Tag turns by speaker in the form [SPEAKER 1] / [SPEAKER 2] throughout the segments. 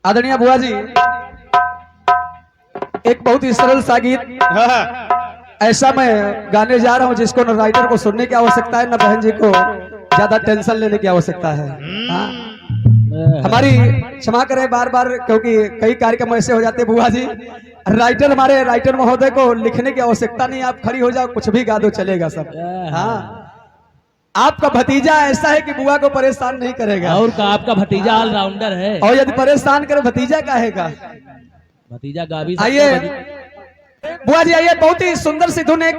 [SPEAKER 1] आदरणीय बुआ जी, एक बहुत ही सरल सा गीत ऐसा मैं गाने जा रहा हूं जिसको न राइटर को सुनने की आवश्यकता है, न बहन जी को ज्यादा टेंशन लेने की आवश्यकता है। हाँ? हमारी क्षमा करें बार बार, क्योंकि कई कार्यक्रम ऐसे हो जाते हैं बुआ जी। राइटर हमारे राइटर महोदय को लिखने की आवश्यकता नहीं, आप खड़ी हो जाओ कुछ भी गा दो चलेगा सब। हाँ, आपका भतीजा ऐसा है कि बुआ को परेशान नहीं करेगा।
[SPEAKER 2] और का आपका भतीजा ऑलराउंडर है,
[SPEAKER 1] और यदि परेशान करे भतीजा कहेगा।
[SPEAKER 2] भतीजा गा भी
[SPEAKER 1] आइए बुआ जी, आइए। बहुत ही सुंदर सी धुन एक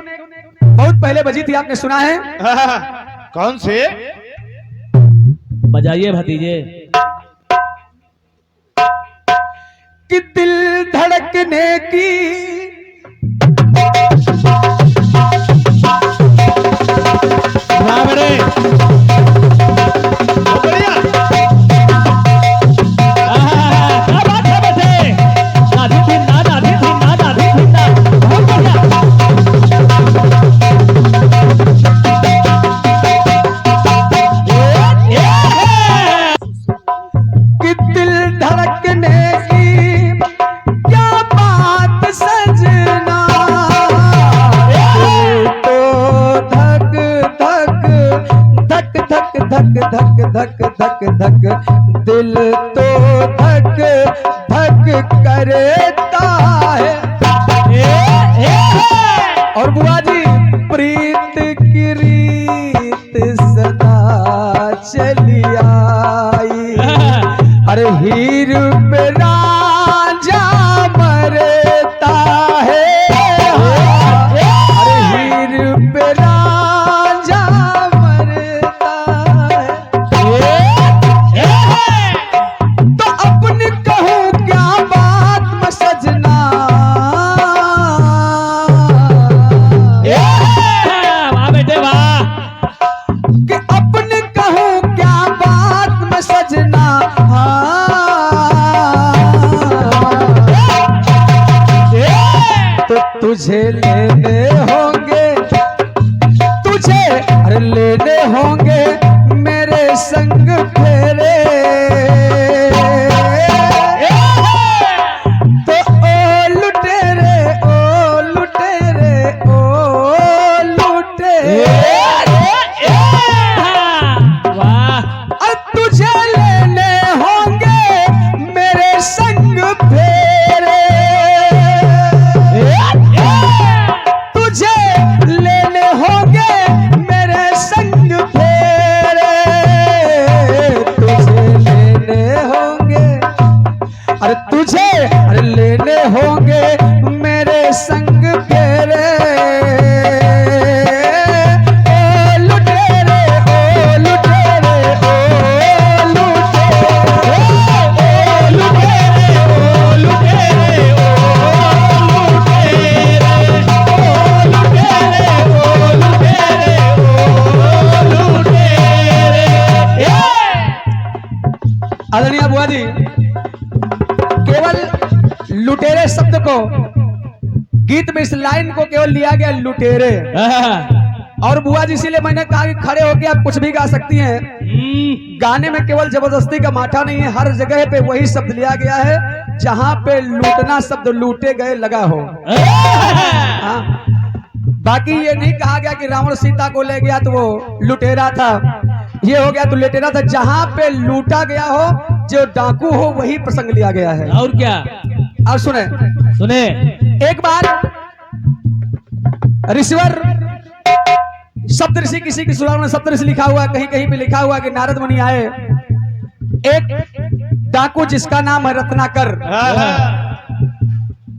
[SPEAKER 1] बहुत पहले बजी थी, आपने सुना है?
[SPEAKER 3] कौन से?
[SPEAKER 2] बजाइए भतीजे।
[SPEAKER 1] कि दिल धड़कने की धक धक धक धक दिल तो धक धक करता है। और बुआ जी, प्रीत की रीत सदा चली आई, अरे हीर पे राजा मरता है, अरे हीर पे राजा मरता है। तो अपनी कहूँ क्या बात मैं सजना,
[SPEAKER 2] बेटे वाह,
[SPEAKER 1] कि अपनी कहूँ क्या बात मैं सजना। तो तुझे लेने होंगे, तुझे अरे लेने होंगे मेरे संग फेरे। तो ओ लुटेरे, ओ लुटेरे, ओ लुटेरे,
[SPEAKER 2] वाह,
[SPEAKER 1] और तुझे लेने होंगे मेरे संग फेरे। तुझे लेने होंगे मेरे संग फेरे, तुझे लेने होंगे, अरे तुझे अरे लेने होंगे मेरे संग फेरे। ओ लुटेरे, ओ लुटेरे, ओ लुटेरे, ओ लुटेरे, ओ लुटेरे, आदरणीय बुआ जी, केवल लुटेरे शब्द को गीत में इस लाइन को केवल लिया गया लुटेरे। और बुआ जी, इसीलिए मैंने कहा कि खड़े होकर आप कुछ भी गा सकती हैं। गाने में केवल जबरदस्ती का माठा नहीं है, हर जगह पे वही शब्द लिया गया है जहां पे लूटना शब्द लूटे गए लगा हो। हाँ? बाकी ये नहीं कहा गया कि रावण सीता को ले गया तो वो लुटेरा था, ये हो गया तो लुटेरा था। जहां पे लूटा गया हो, जो डाकू हो, वही प्रसंग लिया गया है।
[SPEAKER 2] और क्या?
[SPEAKER 1] अब सुने
[SPEAKER 2] सुने,
[SPEAKER 1] एक बार ऋषिवर सप्तऋषि, किसी की सुराग में सप्तऋषि लिखा हुआ, कहीं कहीं पे लिखा हुआ कि नारद मुनि आए, एक डाकू जिसका नाम है रत्नाकर,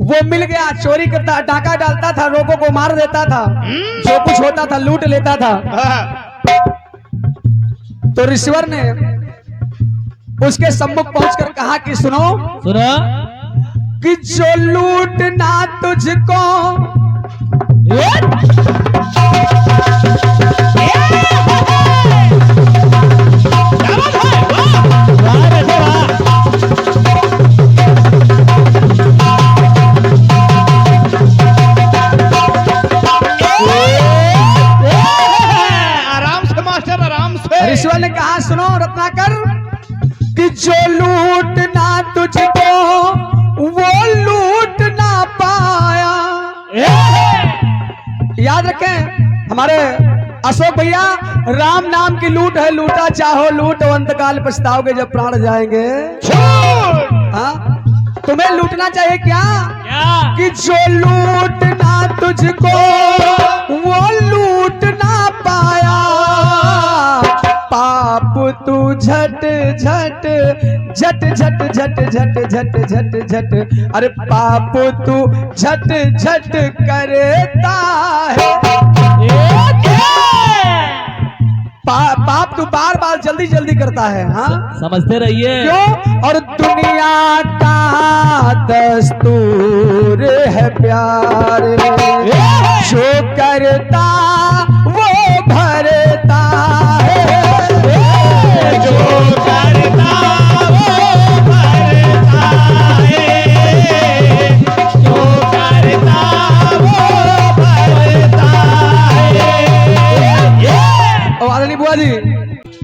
[SPEAKER 1] वो मिल गया। चोरी करता, डाका डालता था, लोगों को मार देता था, जो कुछ होता था लूट लेता था। तो ऋषिवर ने उसके सम्मुख पहुंचकर कहा कि सुनो,
[SPEAKER 2] सुनो,
[SPEAKER 1] कि जो लूटना तुझको ऋषिवर ने कहा सुनो रत्नाकर, कि जो लूटना तुझको हमारे अशोक भैया, राम नाम की लूट है, लूटा चाहो लूट, अंतकाल पछताओगे जब प्राण जाएंगे। हाँ, तुम्हें लूटना चाहिए क्या?
[SPEAKER 2] क्या?
[SPEAKER 1] कि जो लूटना तुझको वो लूट ना पाया, पाप तू झट झट झट झट झट झट झट झट झट, अरे पाप तू झट झट करता है। पाप तू बार बार जल्दी जल्दी करता है। हाँ,
[SPEAKER 2] समझते रहिए।
[SPEAKER 1] क्यों? और दुनिया का दस्तूर है प्यार, जो करता वो भरता है,
[SPEAKER 3] जो करता वो भरता है, जो करता वो भरता है।
[SPEAKER 1] आवाज नहीं बुआ जी।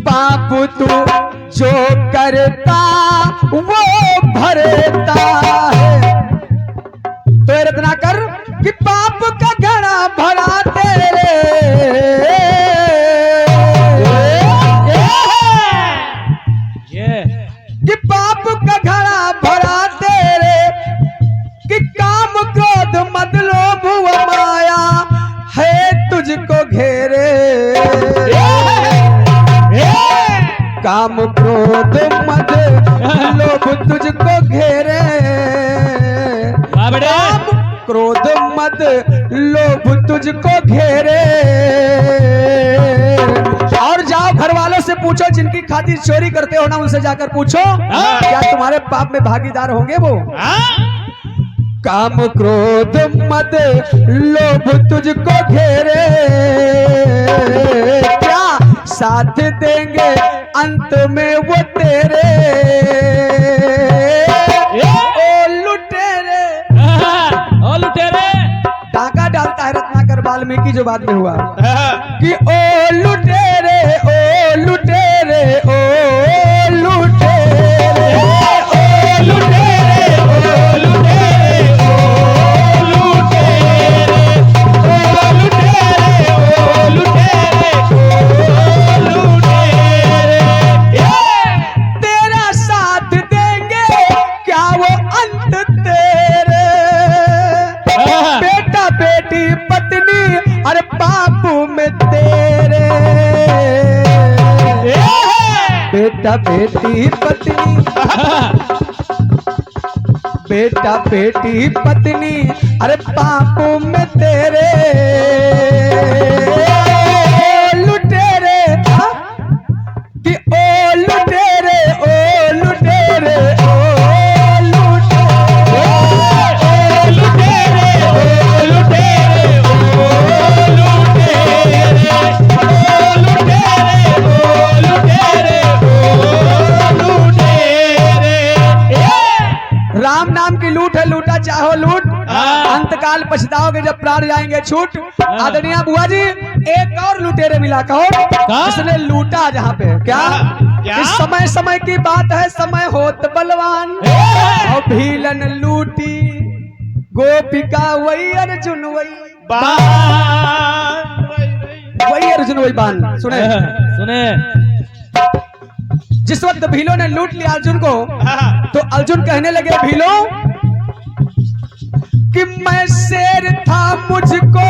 [SPEAKER 1] पाप तू जो करता वो भरता है। तो ये रत्नाकर कि पाप का घड़ा भरा तेरे, कि पाप का घड़ा भरा तेरे, कि काम क्रोध मद लोभ व माया है तुझको घेरे, काम क्रोध मद लोभ तुझको घेरे, काम क्रोध मद लोभ तुझको घेरे। और जाओ घर वालों से पूछो, जिनकी खातिर चोरी करते हो ना, उनसे जाकर पूछो क्या तुम्हारे पाप में भागीदार होंगे वो। काम क्रोध मद लोभ तुझको घेरे, क्या साथ देंगे अंत में वो तेरे, ओ लुटेरे।
[SPEAKER 2] ओ लुटेरे।
[SPEAKER 1] डाका डालता है रत्नाकर वाल्मीकि जो बाद में हुआ कि ओ लुटेरे, ओ लुटेरे, ओ लुटेरे, ओ लुटेरे, ओ लुटेरे, ओ लुटेरे, ओ लुटेरे, ओ लुटेरे। तेरा साथ देंगे क्या वो अंत तेरे, बेटा बेटी पत्नी अरे बापू में तेरे, बेटा बेटी पत्नी, बेटा बेटी पत्नी अरे बापू में तेरे, लुटेरे। हाँ? कि ओ लुटेरे, ओ लुटेरे, ओ लुटेरे, ओ लुटेरे, ओ लुटेरे, ओ लुटेरे, ओ लुटेरे। राम नाम की लूट है, लूटा चाहो लूट, अंतकाल पछताओगे जब प्राण जाएंगे छूट। आदरणीय बुआ जी, एक और लुटेरे मिला, कहो इसने लूटा जहाँ पे क्या? इस समय समय की बात है, समय होत बलवान, और भीलन लूटी गोपिका वही अर्जुन वही वही अर्जुन वही बान। सुने
[SPEAKER 2] सुने।
[SPEAKER 1] जिस वक्त भीलों ने लूट लिया अर्जुन को, तो अर्जुन कहने लगे भीलों कि मैं शेर था मुझको,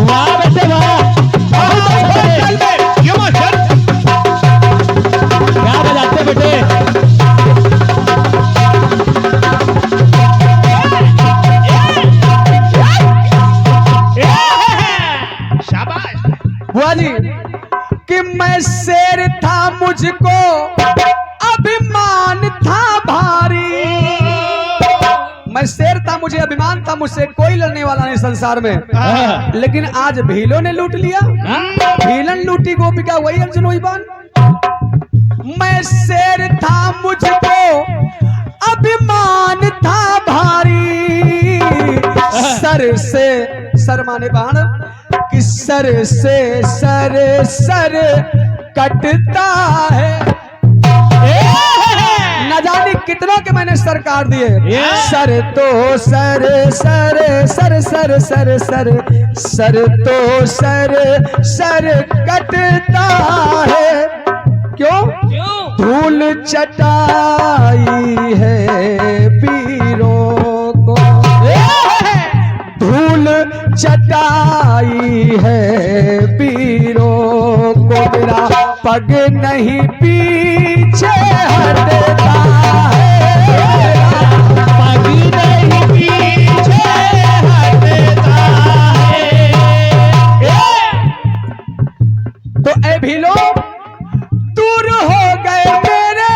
[SPEAKER 2] वाह बेटे वाह। क्या बजाते बेटे।
[SPEAKER 1] बुआ जी कि मैं शेर था मुझको अभिमान था भारी, मैं शेर था मुझे अभिमान था, मुझसे कोई लड़ने वाला नहीं संसार में। लेकिन आज भीलों ने लूट लिया, भीलन लूटी गोपिका वही अर्जुन वही बान। मैं शेर था मुझको अभिमान था भारी, सर से सर माने बाण, कि सर से सर सर कटता है, न जाने कितनों के मैंने सर काट दिए।
[SPEAKER 2] Yeah.
[SPEAKER 1] सर तो sir sir sir sir sir sir sir तो सर कटता है। क्यों?
[SPEAKER 2] क्यों?
[SPEAKER 1] धूल चटाई है पीरों को, धूल चटाई है पीरों को, मेरा पग नहीं पीछे हटता है,
[SPEAKER 3] पग नहीं पीछे हटता है।
[SPEAKER 1] तो ए भीलो दूर हो गए मेरे,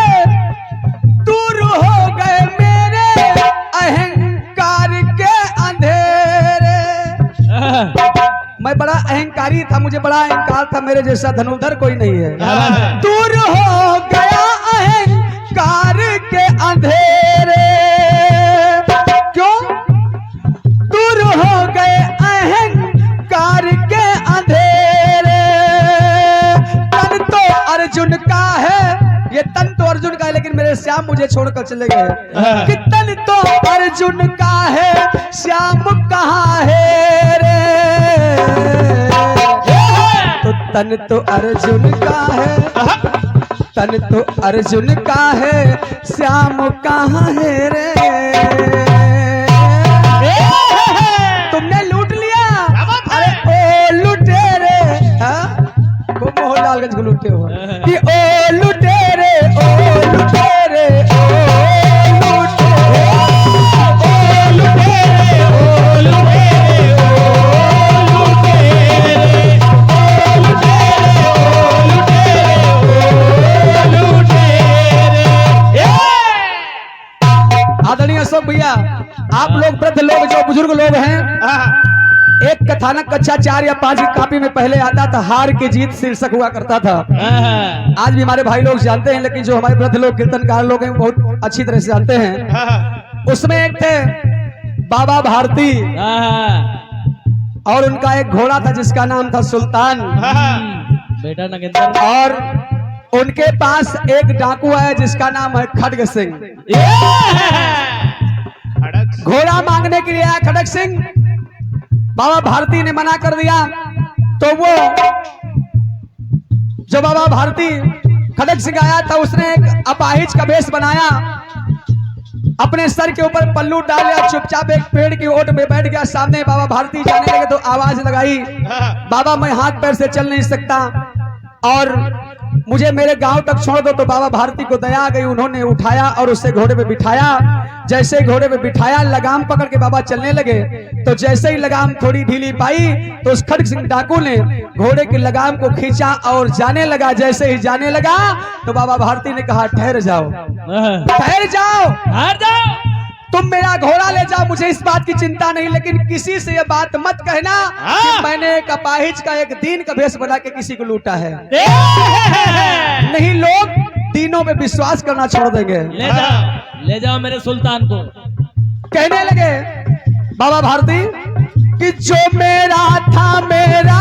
[SPEAKER 1] दूर हो गए मेरे अहंकार के अंधेरे। मैं बड़ा अहंकारी था, मुझे बड़ा अहंकार था, मेरे जैसा धनुर्धर कोई नहीं है। दूर हो गया अहंकार के अंधेरे। क्यों? दूर हो गए अहंकार के अंधेरे। तन तो अर्जुन का है, ये तन तो अर्जुन का है, लेकिन मेरे श्याम मुझे छोड़कर चले गए। कि तन तो अर्जुन का है, श्याम कहाँ है रे? तो तन तो अर्जुन का है, तन तो अर्जुन का है, श्याम कहाँ है रे? तुमने लूट लिया। अरे ओ लुटेरे, हाँ? को मोहनलालगंज को लूटे हो कि ओ लुटेरे, ओ लुटेरे, ओ लुटेरे,
[SPEAKER 3] ओ लुटेरे, ओ लुटेरे, ओ लुटेरे, ओ लुटेरे, ओ लुटेरे।
[SPEAKER 1] आदरणीय अशोक भैया, आप लोग वृद्ध लोग, जो बुजुर्ग लोग हैं, एक कथानक कक्षा 4 या 5 की कॉपी में पहले आता था, हार की जीत शीर्षक हुआ करता था। आज भी हमारे भाई लोग जानते हैं, लेकिन जो हमारे वृद्ध लोग, कीर्तनकार लोग हैं, बहुत अच्छी तरह से जानते हैं। उसमें एक थे बाबा भारती, और उनका एक घोड़ा था जिसका नाम था सुल्तान,
[SPEAKER 2] बेटा नगेंद्र।
[SPEAKER 1] और उनके पास एक डाकू है जिसका नाम है खड्ग सिंह। घोड़ा मांगने के लिए आया खड्ग सिंह, बाबा भारती ने मना कर दिया। तो वो जो बाबा भारती खड्ग सिंह आया था, उसने एक अपाहिज का वेश बनाया, अपने सर के ऊपर पल्लू डाल लिया, चुपचाप एक पेड़ की ओट में बैठ गया। सामने बाबा भारती जाने लगे तो आवाज लगाई, बाबा मैं हाथ पैर से चल नहीं सकता और मुझे मेरे गांव तक छोड़ दो। तो बाबा भारती को दया आ गई, उन्होंने उठाया और उसे घोड़े पे बिठाया। जैसे ही घोड़े पे बिठाया, लगाम पकड़ के बाबा चलने लगे। तो जैसे ही लगाम थोड़ी ढीली पाई तो उस खड्ग सिंह डाकू ने घोड़े की लगाम को खींचा और जाने लगा। जैसे ही जाने लगा तो बाबा भारती ने कहा ठहर जाओ, ठहर जाओ,
[SPEAKER 2] हार जाओ।
[SPEAKER 1] तुम मेरा घोड़ा ले जाओ, मुझे इस बात की चिंता नहीं, लेकिन किसी से ये बात मत कहना कि मैंने एक अपाहिज का, एक दीन का भेष बना के किसी को लूटा है। नहीं, लोग दीनों पे विश्वास करना छोड़ देंगे।
[SPEAKER 2] ले जाओ मेरे सुल्तान को।
[SPEAKER 1] कहने लगे बाबा भारती कि जो मेरा था मेरा,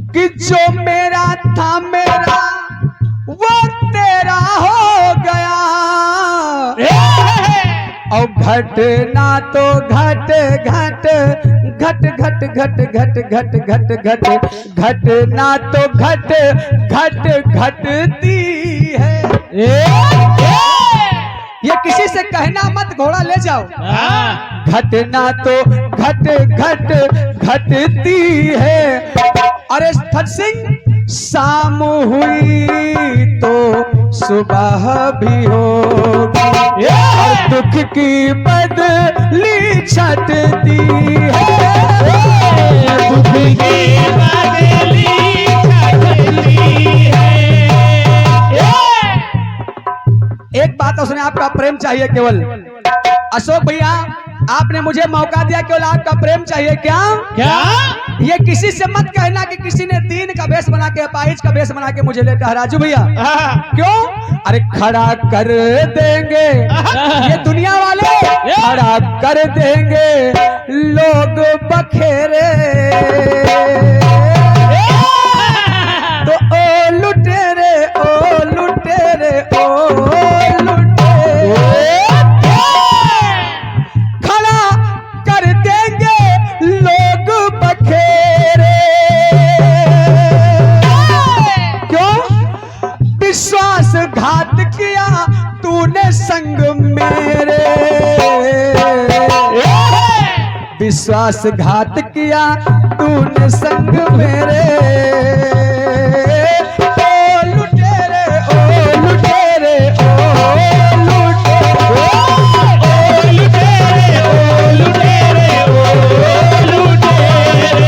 [SPEAKER 1] कि जो मेरा था मेरा वो तेरा हो गया, और घटना तो घट घट घट घट घट घट घट घट घट घटना तो घट घट घटती है। ये किसी से कहना मत घोड़ा ले जाओ, घटना तो घट घट घटती है। अरे खड्ग सिंह, शाम हुई तो सुबह भी होगी और दुख की बदली छटती है,
[SPEAKER 3] दुख की बदली छटती है।
[SPEAKER 1] एक बात उसने आपका प्रेम चाहिए केवल। अशोक भैया, आपने मुझे मौका दिया, केवल आपका प्रेम चाहिए क्या?
[SPEAKER 3] क्या?
[SPEAKER 1] ये किसी से मत कहना कि किसी ने दीन का वेश बना के, अपाहिज का वेश बना के मुझे लेकर। राजू भैया क्यों? अरे खड़ा कर देंगे ये दुनिया वाले, खड़ा कर देंगे लोग बखेरे। तो ओ लुटेरे, ओ लुटेरे, ओ लुटेरे, खड़ा कर देंगे लोग बखेरे। क्यों? विश्वासघात किया तूने संग मेरे, विश्वासघात किया तूने संग मेरे। ओ लुटेरे, ओ लुटेरे, ओ लुटेरे,
[SPEAKER 3] ओ लुटेरे, ओ लुटेरे, ओ लुटेरे,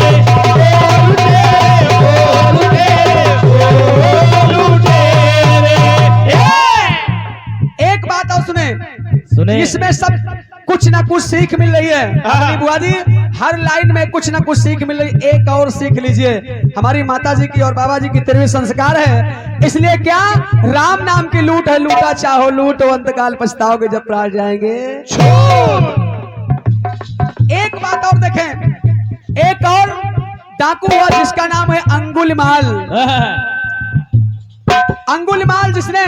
[SPEAKER 3] ओ लुटेरे, ओ लुटेरे।
[SPEAKER 1] एक बात और सुने,
[SPEAKER 2] सुने।
[SPEAKER 1] इसमें सब कुछ ना कुछ सीख मिल रही है। अपनी बुआ जी हर लाइन में कुछ ना कुछ सीख मिल रही है। एक और सीख लीजिए, हमारी माता जी की और बाबा जी की तेरहवीं संस्कार है। इसलिए क्या, राम नाम की लूट है, लूटा चाहो लूट, अंतकाल पछताओगे जब प्राण जाएंगे। एक बात और देखें, एक और डाकू हुआ जिसका नाम है अंगुलिमाल। अंगुलिमाल जिसने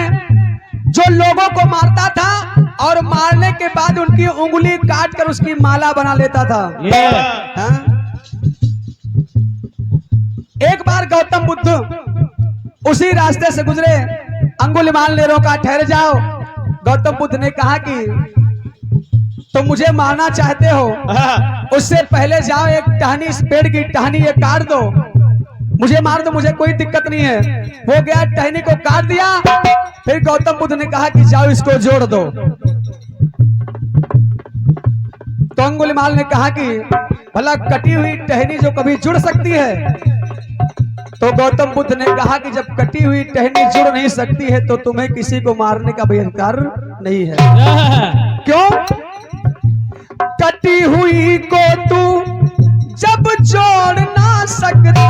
[SPEAKER 1] जो लोगों को मारता था और मारने के बाद उनकी उंगली काट कर उसकी माला बना लेता था। हाँ? एक बार गौतम बुद्ध उसी रास्ते से गुजरे, अंगुलिमाल ने रोका, ठहर जाओ। गौतम बुद्ध ने कहा कि तुम मुझे मारना चाहते हो, उससे पहले जाओ एक टहनी, इस पेड़ की टहनी ये काट दो, मुझे मार दो, मुझे कोई दिक्कत नहीं है। वो गया, टहनी को काट दिया। फिर गौतम बुद्ध ने कहा कि जाओ इसको जोड़ दो। तो अंगुलिमाल ने कहा कि भला कटी हुई टहनी जो कभी जुड़ सकती है? तो गौतम बुद्ध ने कहा कि जब कटी हुई टहनी जुड़ नहीं सकती है तो तुम्हें किसी को मारने का भी अधिकार नहीं है। क्यों? कटी हुई को तू जब जोड़ ना सकता,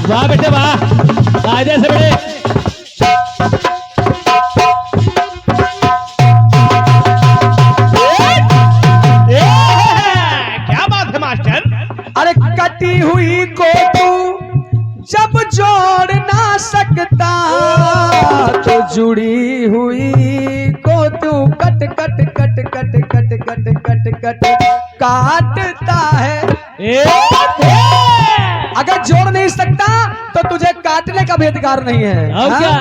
[SPEAKER 3] वाह बेटे वाह, कायदे से बेटे। क्या बात है मास्टर?
[SPEAKER 1] अरे कटी हुई को तू जब जोड़ ना सकता, तो जुड़ी हुई को तू cut cut cut cut cut cut cut cut काटता है। अगर जोड़ नहीं सकता तो तुझे काटने का भी अधिकार नहीं है।
[SPEAKER 2] और क्या?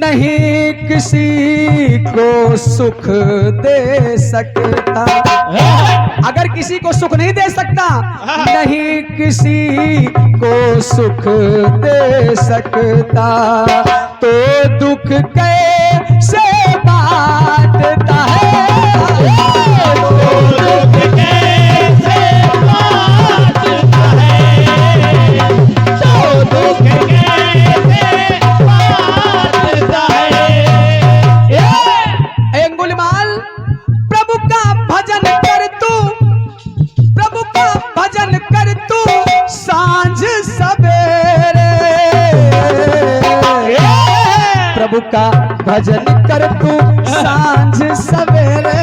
[SPEAKER 1] नहीं किसी को सुख दे सकता, अगर किसी को सुख नहीं दे सकता, नहीं किसी को सुख दे सकता, तो दुख कैसे बांटता है? अंगुलिमाल, प्रभु का भजन कर तू, प्रभु का भजन कर तू सांझ सवेरे, प्रभु का भजन कर तू सांझ सवेरे।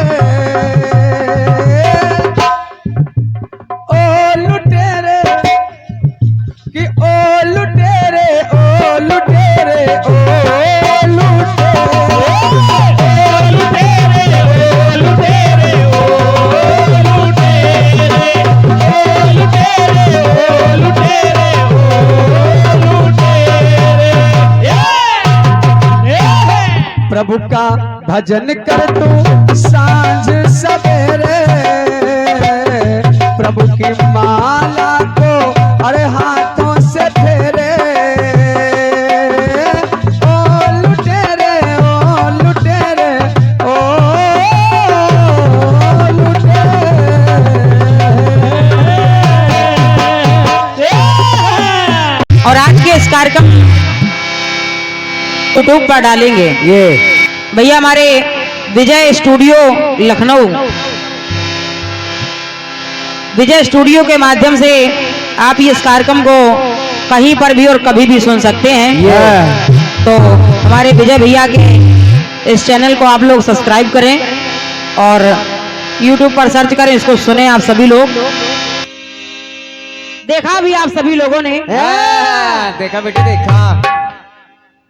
[SPEAKER 1] ओ लुटेरे कि ओ लुटेरे, ओ लुटेरे, ओ प्रभु का भजन कर तू सांझ सवेरे, प्रभु की माला को अरे हाथों से फेरे। ओ लुटेरे, ओ लुटेरे, ओ
[SPEAKER 4] और आज के इस कार्यक्रम यूट्यूब पर डालेंगे।
[SPEAKER 1] ये
[SPEAKER 4] भैया हमारे विजय स्टूडियो लखनऊ, विजय स्टूडियो के माध्यम से आप इस कार्यक्रम को कहीं पर भी और कभी भी सुन सकते हैं। तो हमारे विजय भैया के इस चैनल को आप लोग सब्सक्राइब करें और YouTube पर सर्च करें, इसको सुने आप सभी लोग। देखा भी आप सभी लोगों ने,
[SPEAKER 1] देखा बेटे,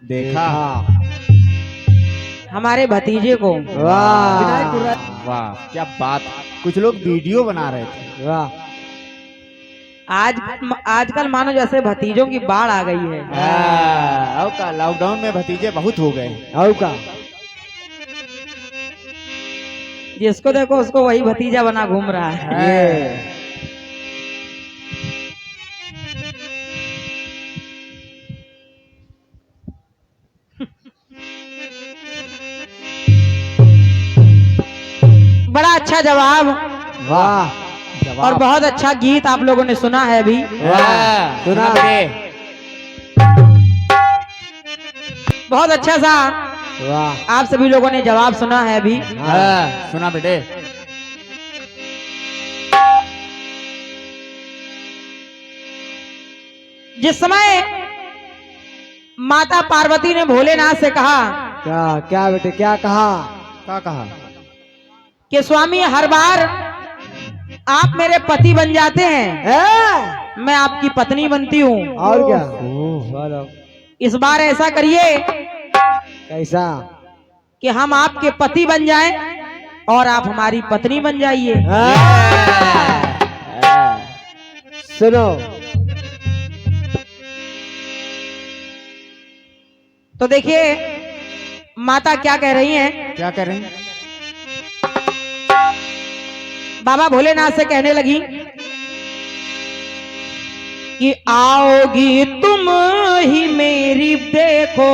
[SPEAKER 1] देखा
[SPEAKER 4] हमारे भतीजे को।
[SPEAKER 1] वाह
[SPEAKER 5] वाह क्या बात। कुछ लोग वीडियो बना रहे थे।
[SPEAKER 1] वाह।
[SPEAKER 4] आजकल मानो जैसे भतीजों की बाढ़ आ गई है।
[SPEAKER 5] अब का लॉकडाउन में भतीजे बहुत हो गए।
[SPEAKER 1] और का
[SPEAKER 4] जिसको देखो उसको वही भतीजा बना घूम रहा है।
[SPEAKER 1] ये
[SPEAKER 4] बड़ा अच्छा जवाब
[SPEAKER 1] वाह
[SPEAKER 4] और बहुत अच्छा गीत आप लोगों ने सुना है अभी।
[SPEAKER 5] वाह
[SPEAKER 1] सुना
[SPEAKER 5] बेटे।
[SPEAKER 4] बहुत अच्छा सा
[SPEAKER 1] वाह।
[SPEAKER 4] आप सभी लोगों ने जवाब सुना है अभी।
[SPEAKER 5] हाँ सुना बेटे।
[SPEAKER 4] जिस समय माता पार्वती ने भोलेनाथ से कहा
[SPEAKER 1] क्या क्या बेटे, क्या कहा?
[SPEAKER 5] क्या कहा?
[SPEAKER 4] कि स्वामी हर बार आप मेरे पति बन जाते हैं, मैं आपकी पत्नी बनती हूँ।
[SPEAKER 1] और क्या? बोलो
[SPEAKER 4] इस बार ऐसा करिए
[SPEAKER 1] कैसा?
[SPEAKER 4] कि हम आपके पति बन जाएं और आप हमारी पत्नी बन जाइए।
[SPEAKER 1] सुनो
[SPEAKER 4] तो देखिए माता क्या कह रही हैं।
[SPEAKER 5] क्या कर रही?
[SPEAKER 4] बाबा भोलेनाथ से कहने लगी कि आओगी तुम ही मेरी देखो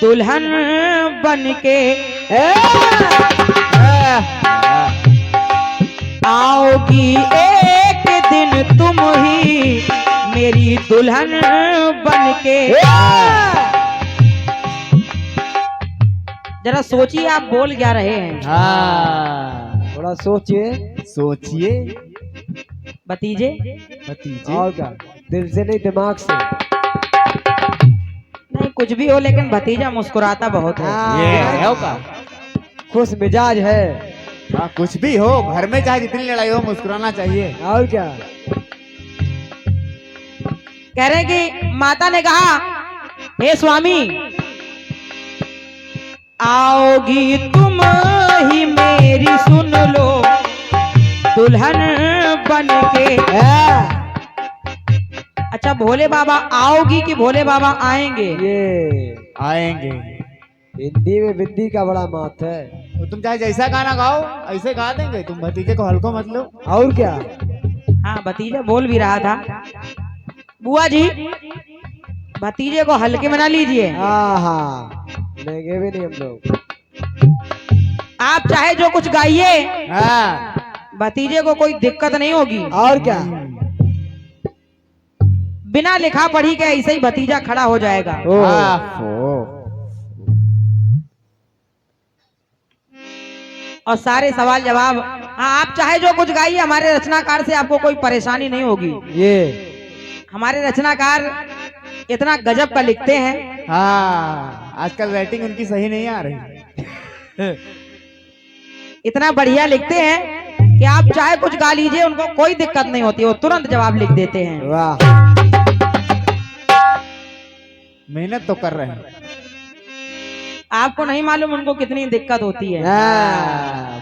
[SPEAKER 4] दुल्हन बनके, आओगी एक दिन तुम ही मेरी दुल्हन बनके। जरा सोचिए आप बोल क्या रहे हैं।
[SPEAKER 5] हाँ
[SPEAKER 1] थोड़ा सोचिए।
[SPEAKER 5] सोचिए
[SPEAKER 4] भतीजे।
[SPEAKER 5] भतीजे।
[SPEAKER 1] और क्या? दिल से नहीं, दिमाग से।
[SPEAKER 4] नहीं कुछ भी हो लेकिन भतीजा मुस्कुराता बहुत है।
[SPEAKER 5] ये है का
[SPEAKER 1] खुश मिजाज है।
[SPEAKER 5] हाँ, कुछ भी हो घर में चाहे जितनी लड़ाई हो मुस्कुराना चाहिए।
[SPEAKER 1] और क्या?
[SPEAKER 4] कह रहे हैं कि माता ने कहा हे स्वामी आओगी तुम ही मेरी सुन लो दुल्हन बनके। अच्छा भोले बाबा आओगी कि भोले बाबा आएंगे?
[SPEAKER 1] ये
[SPEAKER 5] आएंगे।
[SPEAKER 1] हिंदी में बिंदी का बड़ा मात है।
[SPEAKER 5] तो तुम चाहे जैसा गाना गाओ ऐसे गा देंगे। तुम भतीजे को हल्को मत लो।
[SPEAKER 1] और क्या?
[SPEAKER 4] हाँ भतीजा बोल भी रहा था। बुआ जी भतीजे को हल्के में ना लीजिए।
[SPEAKER 1] हाँ लेंगे भी नहीं हम लोग।
[SPEAKER 4] आप चाहे जो कुछ गाइए
[SPEAKER 5] हाँ
[SPEAKER 4] भतीजे को कोई दिक्कत नहीं होगी।
[SPEAKER 1] और क्या?
[SPEAKER 4] बिना लिखा पढ़ी के ऐसे ही भतीजा खड़ा हो जाएगा। और सारे सवाल जवाब। हाँ आप चाहे जो कुछ गाइए, हमारे रचनाकार से आपको कोई परेशानी नहीं होगी।
[SPEAKER 1] ये
[SPEAKER 4] हमारे रचनाकार इतना गजब का लिखते हैं।
[SPEAKER 5] हाँ आजकल राइटिंग उनकी सही नहीं आ रही।
[SPEAKER 4] इतना बढ़िया लिखते हैं कि आप चाहे कुछ गा लीजिए उनको कोई दिक्कत नहीं होती, वो तुरंत जवाब लिख देते हैं।
[SPEAKER 1] वाह।
[SPEAKER 5] मेहनत तो कर रहे हैं।
[SPEAKER 4] आपको नहीं मालूम उनको कितनी दिक्कत होती है।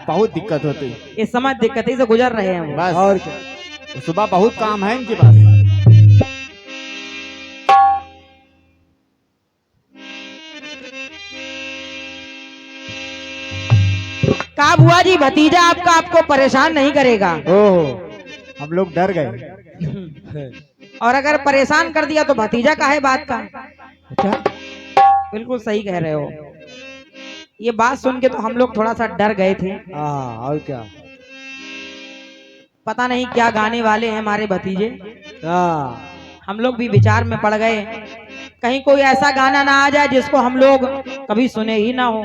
[SPEAKER 5] बहुत दिक्कत होती है।
[SPEAKER 4] इस समय दिक्कत से गुजर रहे हैं वो।
[SPEAKER 5] बस
[SPEAKER 1] और क्या?
[SPEAKER 5] सुबह बहुत काम है इनके पास।
[SPEAKER 4] कहा बुआ जी भतीजा आपका आपको परेशान नहीं करेगा।
[SPEAKER 5] ओह हम लोग डर गए।
[SPEAKER 4] और अगर परेशान कर दिया तो भतीजा का है बात का।
[SPEAKER 1] अच्छा
[SPEAKER 4] बिल्कुल सही कह रहे हो। ये बात सुन के तो हम लोग थोड़ा सा डर गए थे।
[SPEAKER 1] हाँ और क्या?
[SPEAKER 4] पता नहीं क्या गाने वाले हैं हमारे भतीजे।
[SPEAKER 1] हाँ
[SPEAKER 4] हम लोग भी विचार में पड़ गए कहीं कोई ऐसा गाना ना आ जाए जिसको हम लोग कभी सुने ही ना हो।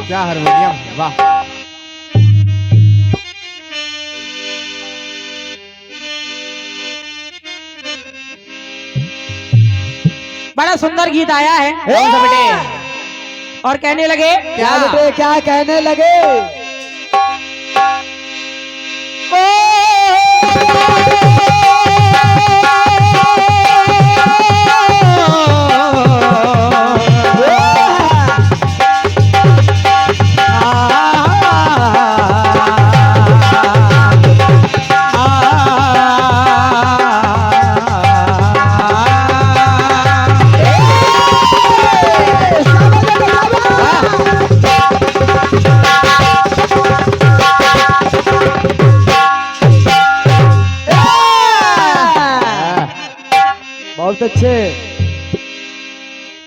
[SPEAKER 5] क्या हारमोनियम, वाह।
[SPEAKER 4] बड़ा सुंदर गीत आया है।
[SPEAKER 5] कौन सा बेटे?
[SPEAKER 4] और कहने लगे
[SPEAKER 1] क्या बेटे, क्या कहने लगे? बहुत अच्छे।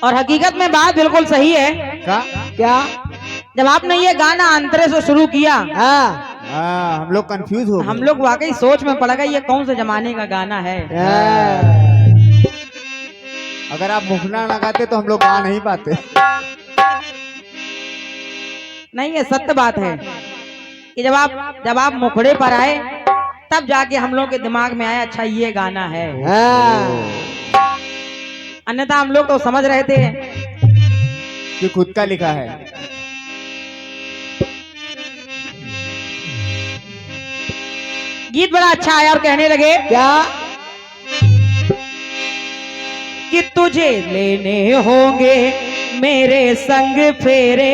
[SPEAKER 4] और हकीकत में बात बिल्कुल सही है।
[SPEAKER 1] क्या?
[SPEAKER 4] जब आपने ये गाना अंतरे से शुरू किया,
[SPEAKER 5] हम लोग कंफ्यूज हो गए।
[SPEAKER 4] हम लोग वाकई सोच में पड़ गए ये कौन से जमाने का गाना है।
[SPEAKER 5] अगर आप मुखना लगाते तो हम लोग गा नहीं पाते।
[SPEAKER 4] नहीं, ये सत्य बात है कि जब आप मुखड़े पर आए तब जाके हम लोग के दिमाग में आया अच्छा ये गाना है। अन्यथा हम लोग तो समझ रहे थे
[SPEAKER 5] कि खुद का लिखा है।
[SPEAKER 4] गीत बड़ा अच्छा आया और कहने लगे
[SPEAKER 1] क्या?
[SPEAKER 4] कि तुझे लेने होंगे मेरे संग फेरे।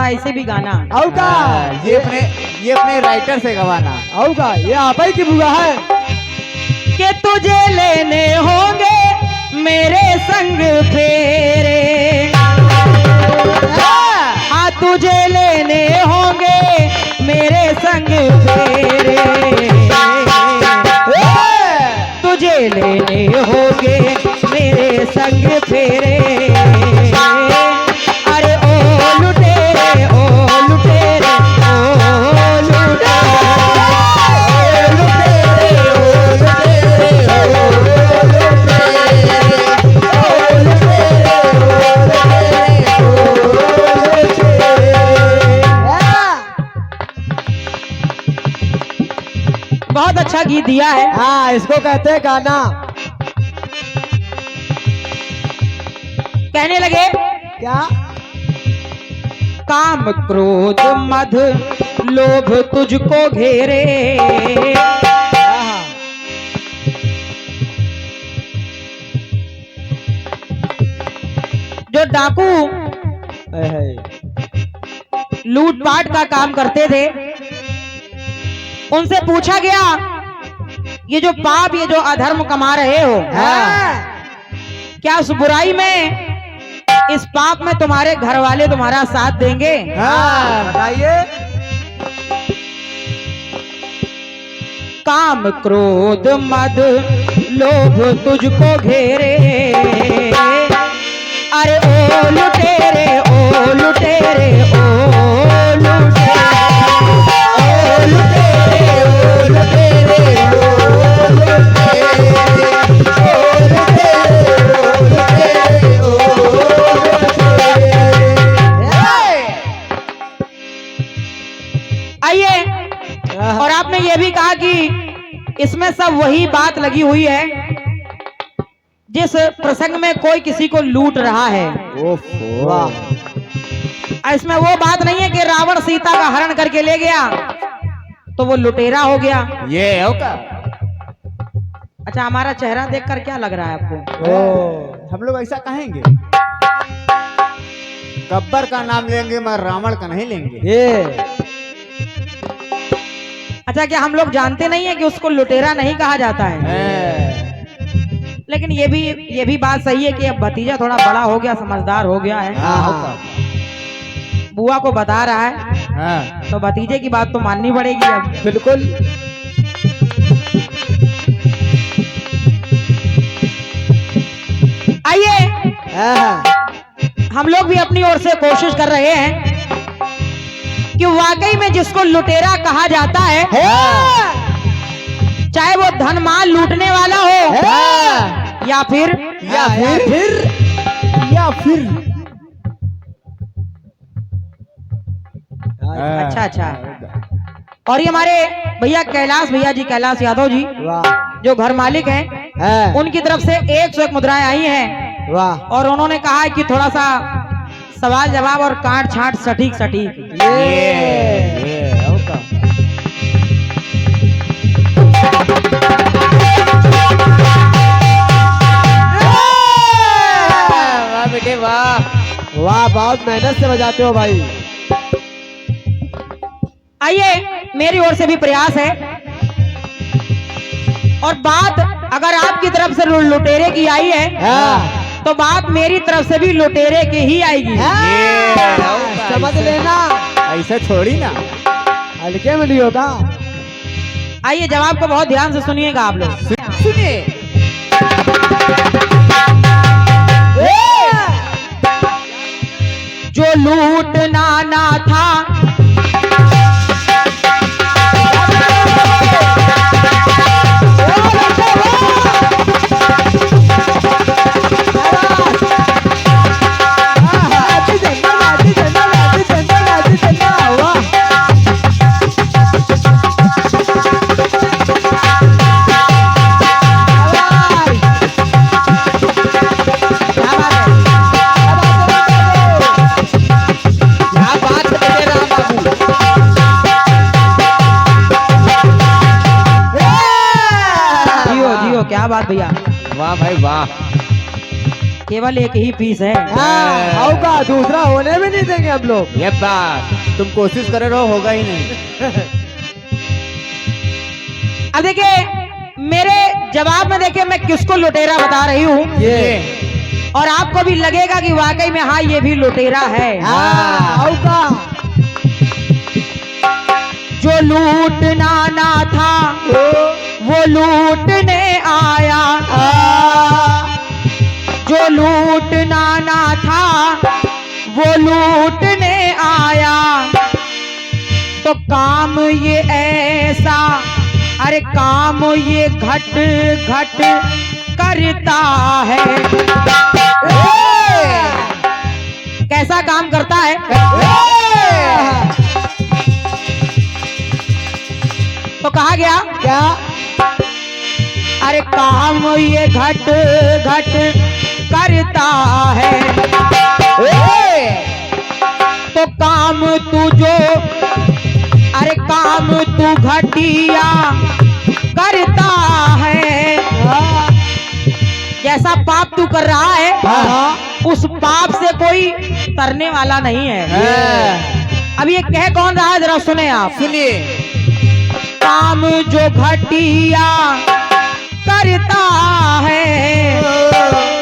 [SPEAKER 4] ऐसे भी गाना
[SPEAKER 1] औका
[SPEAKER 5] ये अपने राइटर से गवाना
[SPEAKER 1] औका ये आप ही की बुआ है
[SPEAKER 4] कि तुझे लेने होंगे मेरे संग फेरे। हाँ तुझे लेने होंगे मेरे संग फेरे, तुझे लेने होंगे मेरे संग फेरे। बहुत अच्छा गीत दिया है।
[SPEAKER 1] हाँ इसको कहते हैं गाना।
[SPEAKER 4] कहने लगे
[SPEAKER 1] क्या?
[SPEAKER 4] काम क्रोध मद लोभ तुझको घेरे, जो डाकू लूटपाट का काम करते थे उनसे पूछा गया ये जो पाप ये जो अधर्म कमा रहे हो क्या उस बुराई में इस पाप में तुम्हारे घर वाले तुम्हारा साथ देंगे?
[SPEAKER 1] बताइए।
[SPEAKER 4] काम क्रोध मद लोभ तुझको घेरे, अरे ओ लुटेरे ओ लुटेरे ओ लुटेरे, ओ लुटेरे ओ लुटेरे ओ लुटेरे, आइए। और आपने ये भी कहा कि इसमें सब वही बात लगी हुई है जिस प्रसंग में कोई किसी को लूट रहा है। इसमें वो बात नहीं है कि रावण सीता का हरण करके ले गया तो वो लुटेरा हो गया।
[SPEAKER 5] ये होगा।
[SPEAKER 4] अच्छा, हमारा चेहरा देखकर क्या लग रहा है आपको?
[SPEAKER 5] हम लोग ऐसा कहेंगे, गब्बर का नाम लेंगे मगर रावण का नहीं लेंगे।
[SPEAKER 4] अच्छा, क्या हम लोग जानते नहीं है कि उसको लुटेरा नहीं कहा जाता है? लेकिन ये भी बात सही है कि अब भतीजा थोड़ा बड़ा हो गया, समझदार हो गया है, बुआ को बता रहा है, तो भतीजे की बात तो माननी पड़ेगी अब।
[SPEAKER 1] बिल्कुल।
[SPEAKER 4] आइए, हम लोग भी अपनी ओर से कोशिश कर रहे हैं कि वाकई में जिसको लुटेरा कहा जाता है, चाहे वो धन माल लूटने वाला हो या फिर अच्छा। और ये हमारे भैया कैलाश भैया जी, कैलाश यादव जी जो घर मालिक हैं, उनकी तरफ से 101 मुद्राएं आई हैं। और उन्होंने कहा है कि थोड़ा सा सवाल जवाब और काट छाट सटीक सटीक।
[SPEAKER 5] वाह बेटे वाह,
[SPEAKER 1] वाह, बहुत मेहनत से बजाते हो भाई।
[SPEAKER 4] आइए, मेरी ओर से भी प्रयास है। और बात अगर आपकी तरफ से लुटेरे की आई है तो बात मेरी तरफ से भी लुटेरे की ही आएगी।
[SPEAKER 1] समझ लेना,
[SPEAKER 5] ऐसा थोड़ी ना,
[SPEAKER 1] हल्के में नहीं होता।
[SPEAKER 4] आइए, जवाब को बहुत ध्यान से सुनिएगा आप लोग।
[SPEAKER 5] सुनिए।
[SPEAKER 4] जो लूटना ना था क्या बात भैया,
[SPEAKER 5] वाह भाई वाह।
[SPEAKER 4] केवल एक ही पीस है।
[SPEAKER 1] होगा, दूसरा होने भी नहीं देंगे हम लोग।
[SPEAKER 5] ये बात तुम कोशिश करे रहो, होगा ही नहीं।
[SPEAKER 4] अब देखिए, मेरे जवाब में देखिए मैं किसको लुटेरा बता रही हूँ, और आपको भी लगेगा कि वाकई में हाँ ये भी लुटेरा है।
[SPEAKER 1] होगा।
[SPEAKER 4] जो लूटना ना था वो लूटने आया, जो लूटना ना था वो लूटने आया, तो काम ये ऐसा, अरे काम ये घट घट करता है। कैसा काम करता है? तो कहा गया
[SPEAKER 1] क्या?
[SPEAKER 4] अरे काम ये घट घट करता है। तो काम तू जो, अरे काम तू घटिया करता है। जैसा पाप तू कर रहा है उस पाप से कोई तरने वाला नहीं है। अब ये कह कौन रहा है, जरा सुने आप।
[SPEAKER 5] सुनिए।
[SPEAKER 4] काम जो घटिया करता है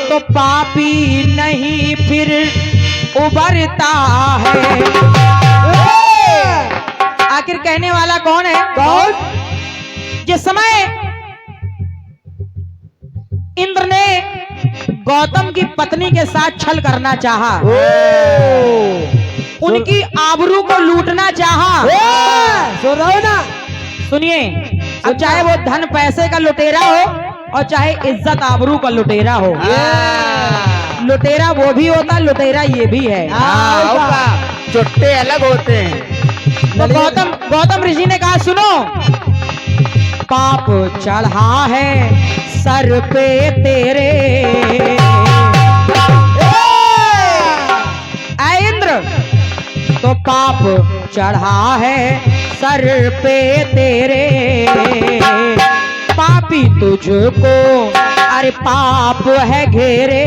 [SPEAKER 4] तो पापी नहीं फिर उबरता है। आखिर कहने वाला कौन है?
[SPEAKER 1] कौन?
[SPEAKER 4] जिस समय इंद्र ने गौतम की पत्नी के साथ छल करना चाहा, उनकी आबरू को लूटना चाहा।
[SPEAKER 1] सुन रहे हो ना?
[SPEAKER 4] सुनिए, अब चाहे वो धन पैसे का लुटेरा हो और चाहे इज्जत आबरू का लुटेरा हो, लुटेरा वो भी होता, लुटेरा ये भी है।
[SPEAKER 5] चुट्टे अलग होते हैं।
[SPEAKER 4] तो गौतम ऋषि ने कहा, सुनो, पाप चढ़ा है सर पे तेरे, ऐ इंद्र, तो पाप चढ़ा है सर पे तेरे, पापी तुझको अरे पाप है घेरे,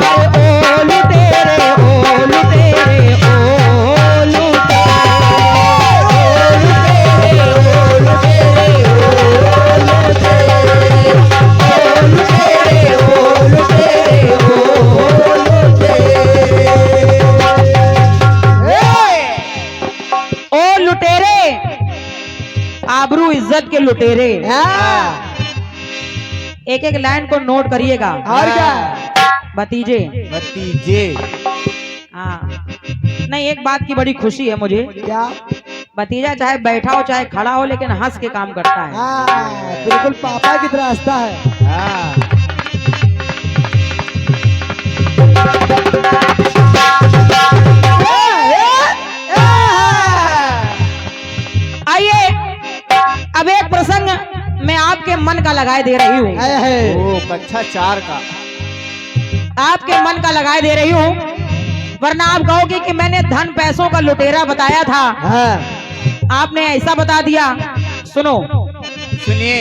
[SPEAKER 4] अरे ओलू तेरे, ओलू तेरे, ओलू आबरू इज्जत के लुटेरे। एक एक लाइन को नोट करिएगा।
[SPEAKER 1] और क्या?
[SPEAKER 4] भतीजे हाँ, नहीं, एक बात की बड़ी खुशी है मुझे।
[SPEAKER 1] क्या?
[SPEAKER 4] भतीजा चाहे बैठा हो चाहे खड़ा हो, लेकिन हंस के काम करता है।
[SPEAKER 1] हाँ, बिल्कुल पापा की तरह हंसता है।
[SPEAKER 4] आइए, अब एक प्रसंग मैं आपके मन का लगाए दे रही हूँ।
[SPEAKER 5] कक्षा 4 का
[SPEAKER 4] आपके मन का लगाए दे रही हूँ, वरना आप कहोगे कि मैंने धन पैसों का लुटेरा बताया था, आपने ऐसा बता दिया। सुनो,
[SPEAKER 5] सुनिए।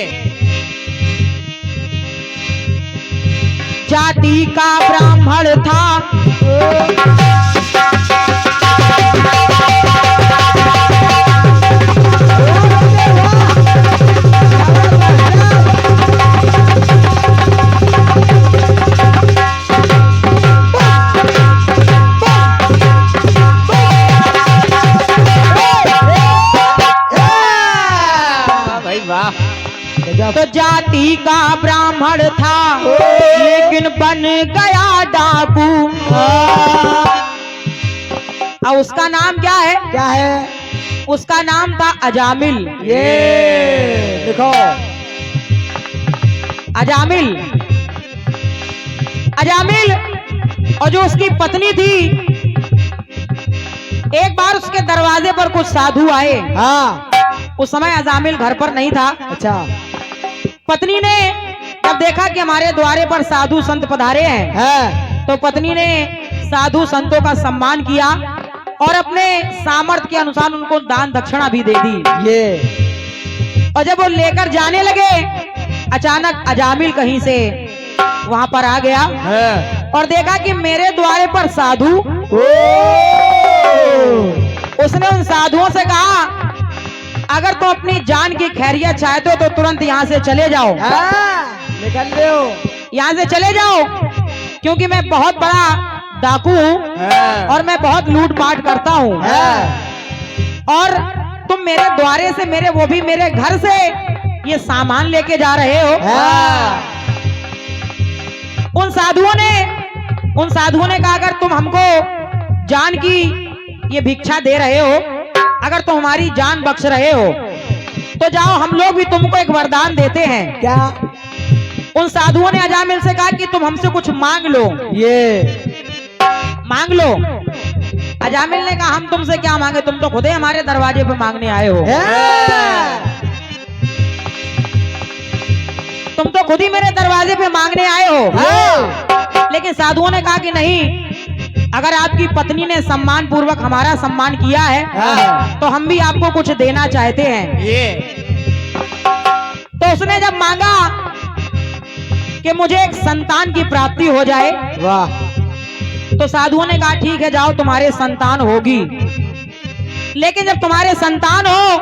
[SPEAKER 4] जाति का ब्राह्मण था, तो जाति का ब्राह्मण था लेकिन बन गया डाकू। अब उसका नाम क्या है?
[SPEAKER 1] क्या है?
[SPEAKER 4] उसका नाम था अजामिल।
[SPEAKER 1] ये देखो,
[SPEAKER 4] अजामिल, अजामिल। और जो उसकी पत्नी थी, एक बार उसके दरवाजे पर कुछ साधु आए।
[SPEAKER 1] हाँ,
[SPEAKER 4] उस समय अजामिल घर पर नहीं था।
[SPEAKER 1] अच्छा।
[SPEAKER 4] पत्नी ने जब देखा कि हमारे द्वारे पर साधु संत पधारे हैं, तो पत्नी ने साधु संतों का सम्मान किया और अपने सामर्थ्य के अनुसार उनको दान दक्षिणा भी दे दी।
[SPEAKER 1] ये
[SPEAKER 4] और जब वो लेकर जाने लगे, अचानक अजामिल कहीं से वहां पर आ गया और देखा कि मेरे द्वारे पर साधु। उसने उन साधुओं से कहा, अगर तुम अपनी जान की खैरियत चाहते हो तो तुरंत यहाँ से चले जाओ।
[SPEAKER 1] निकल रहे हो,
[SPEAKER 4] यहाँ से चले जाओ, क्योंकि मैं बहुत बड़ा डाकू हूँ और मैं बहुत लूटपाट करता हूँ। और तुम मेरे द्वारे से, मेरे वो भी मेरे घर से ये सामान लेके जा रहे हो। उन साधुओं ने कहा, अगर तुम हमको जान की ये भिक्षा दे रहे हो, अगर तुम हमारी जान बख्श रहे हो, तो जाओ, हम लोग भी तुमको एक वरदान देते हैं।
[SPEAKER 1] क्या?
[SPEAKER 4] उन साधुओं ने अजामिल से कहा कि तुम हमसे कुछ मांग लो।
[SPEAKER 1] ये
[SPEAKER 4] मांग लो। अजामिल ने कहा, हम तुमसे क्या मांगे, तुम तो खुद ही हमारे दरवाजे पे मांगने आए हो। तुम तो खुद ही मेरे दरवाजे पे मांगने आए हो। लेकिन साधुओं ने कहा कि नहीं, अगर आपकी पत्नी ने सम्मान पूर्वक हमारा सम्मान किया है, तो हम भी आपको कुछ देना चाहते हैं। तो उसने जब मांगा कि मुझे एक संतान की प्राप्ति हो जाए,
[SPEAKER 1] वाह,
[SPEAKER 4] तो साधुओं ने कहा, ठीक है, जाओ, तुम्हारे संतान होगी। लेकिन जब तुम्हारे संतान हो,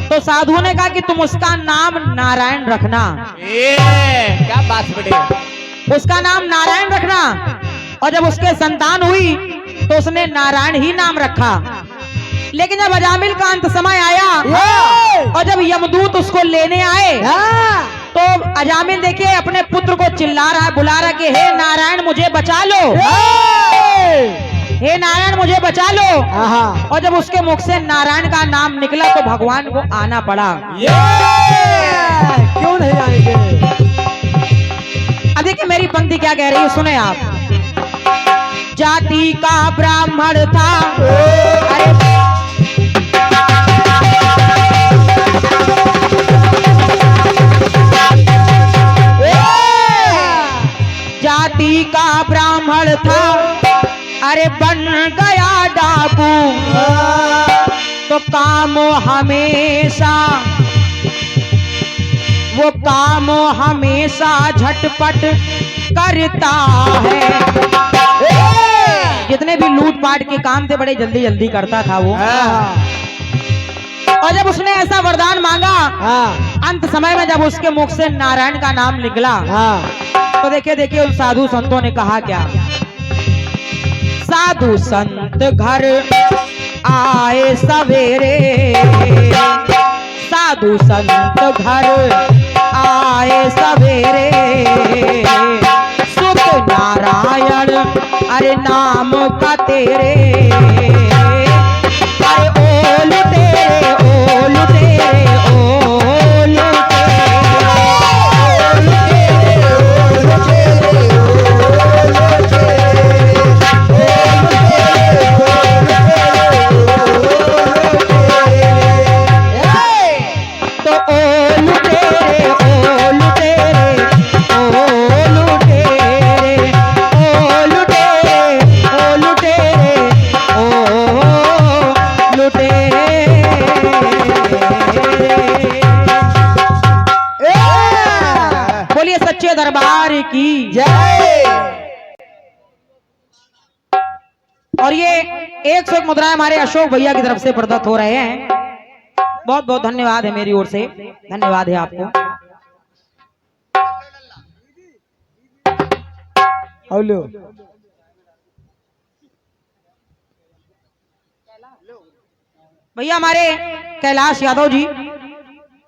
[SPEAKER 4] तो साधुओं ने कहा कि तुम उसका नाम नारायण रखना।
[SPEAKER 5] क्या बात बेटे,
[SPEAKER 4] उसका नाम नारायण रखना। और जब उसके संतान हुई, तो उसने नारायण ही नाम रखा। लेकिन जब अजामिल का अंत समय आया और जब यमदूत उसको लेने आए तो अजामिल देखिए अपने पुत्र को चिल्ला रहा है, बुला रहा है कि हे नारायण मुझे बचा लो, हे नारायण मुझे बचा लो। और जब उसके मुख से नारायण का नाम निकला तो भगवान को आना पड़ा।
[SPEAKER 1] क्यों नहीं आएंगे?
[SPEAKER 4] अब देखिए मेरी पंक्ति क्या कह रही है, सुने आप। जाति का ब्राह्मण था, अरे जाति का ब्राह्मण था, अरे बन गया डाकू, तो काम हमेशा वो काम हमेशा झटपट करता है। जितने भी लूटपाट के काम थे बड़े जल्दी जल्दी करता था वो। और जब उसने ऐसा वरदान मांगा, अंत समय में जब उसके मुख से नारायण का नाम निकला तो देखिए उन साधु संतों ने कहा क्या। साधु संत घर आए सवेरे, साधु संत घर आए सवेरे, सुत नारायण अरे नाम का तेरे, अरे ओ लुटेरे ओ लुटेरे ओ लुटेरे। दरबार की जय। और ये 101 मुद्राएं हमारे अशोक भैया की तरफ से प्रदत्त हो रहे हैं। बहुत बहुत धन्यवाद है मेरी ओर से, धन्यवाद है आपको।
[SPEAKER 1] हेलो
[SPEAKER 4] भैया हमारे कैलाश यादव जी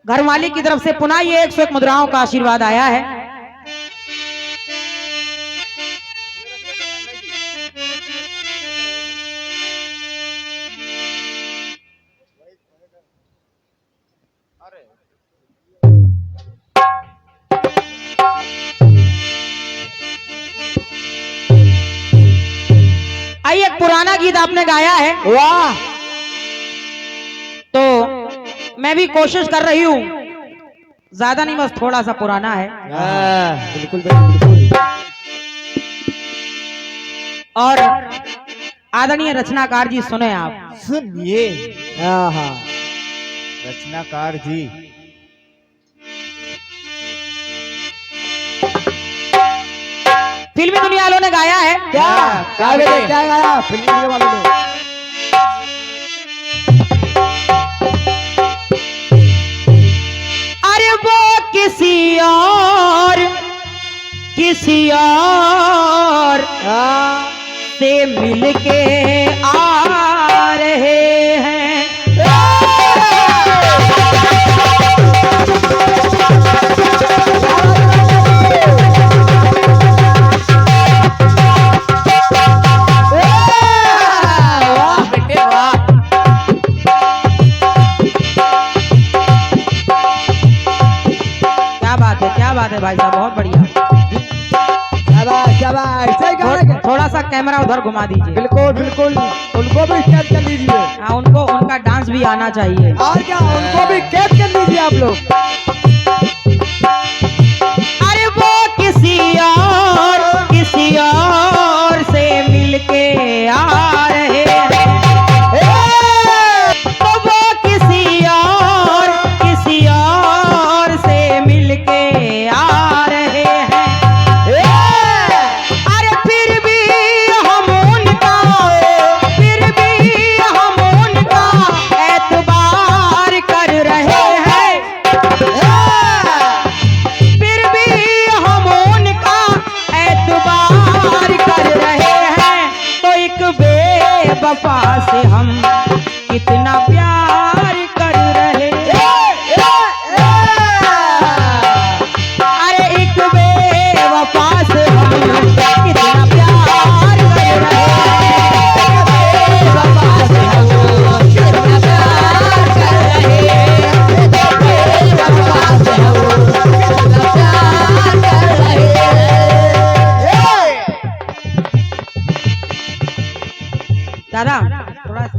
[SPEAKER 4] घर मालिक की तरफ से पुनः ये 101 मुद्राओं का आशीर्वाद आया है। आइए एक पुराना गीत आपने गाया है,
[SPEAKER 1] वाह,
[SPEAKER 4] तो मैं भी कोशिश कर रही हूँ, ज्यादा नहीं बस थोड़ा सा पुराना है।
[SPEAKER 1] बिल्कुल बिल्कुल।
[SPEAKER 4] और आदरणीय रचनाकार जी सुने आप,
[SPEAKER 5] सुनिए
[SPEAKER 1] हाँ
[SPEAKER 5] रचनाकार जी।
[SPEAKER 4] फिल्मी दुनिया वालों ने गाया है।
[SPEAKER 1] क्या क्या गाया फिल्म के वालों ने?
[SPEAKER 4] अरे वो किसी और से मिलके आ रहे हैं। क्या बात है भाई साहब, बहुत बढ़िया। थोड़ा सा कैमरा उधर घुमा दीजिए।
[SPEAKER 1] बिल्कुल बिल्कुल, उनको भी कैद कर लीजिए।
[SPEAKER 4] हाँ, उनका डांस भी आना चाहिए।
[SPEAKER 1] और क्या, उनको भी कैद कर लीजिए आप लोग।
[SPEAKER 4] अरे वो किसी और से मिलके आ रहे हैं, तो वो किसी और से मिलके आ रहे हैं। अरे फिर भी हम उनका एतबार कर रहे हैं। फिर भी हम उनका एतबार कर रहे हैं। तो एक बेवफा से हम कितना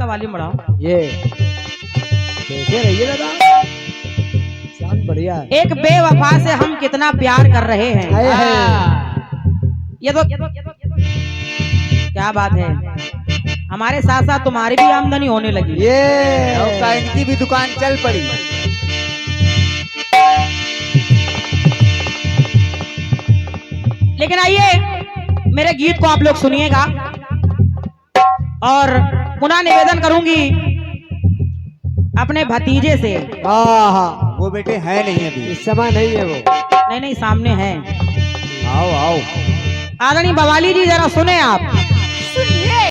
[SPEAKER 4] वॉल्यूम बढ़ाओ।
[SPEAKER 1] ये देखे रहिए दादा, शान बढ़िया है।
[SPEAKER 4] एक बेवफा से हम कितना प्यार कर रहे हैं।
[SPEAKER 1] हाय हाय।
[SPEAKER 4] ये तो क्या बात है, हमारे साथ साथ तुम्हारी भी आमदनी होने लगी।
[SPEAKER 1] ये
[SPEAKER 5] और का इनकी भी दुकान चल पड़ी।
[SPEAKER 4] लेकिन आइए मेरे गीत को आप लोग सुनिएगा और पुनः निवेदन करूंगी अपने भतीजे से।
[SPEAKER 1] हाँ,
[SPEAKER 5] वो बेटे है नहीं अभी।
[SPEAKER 1] इस समय नहीं है वो।
[SPEAKER 4] नहीं नहीं, सामने है।
[SPEAKER 5] आओ आओ।
[SPEAKER 4] आदरणीय बवाली जी, जरा सुने आप।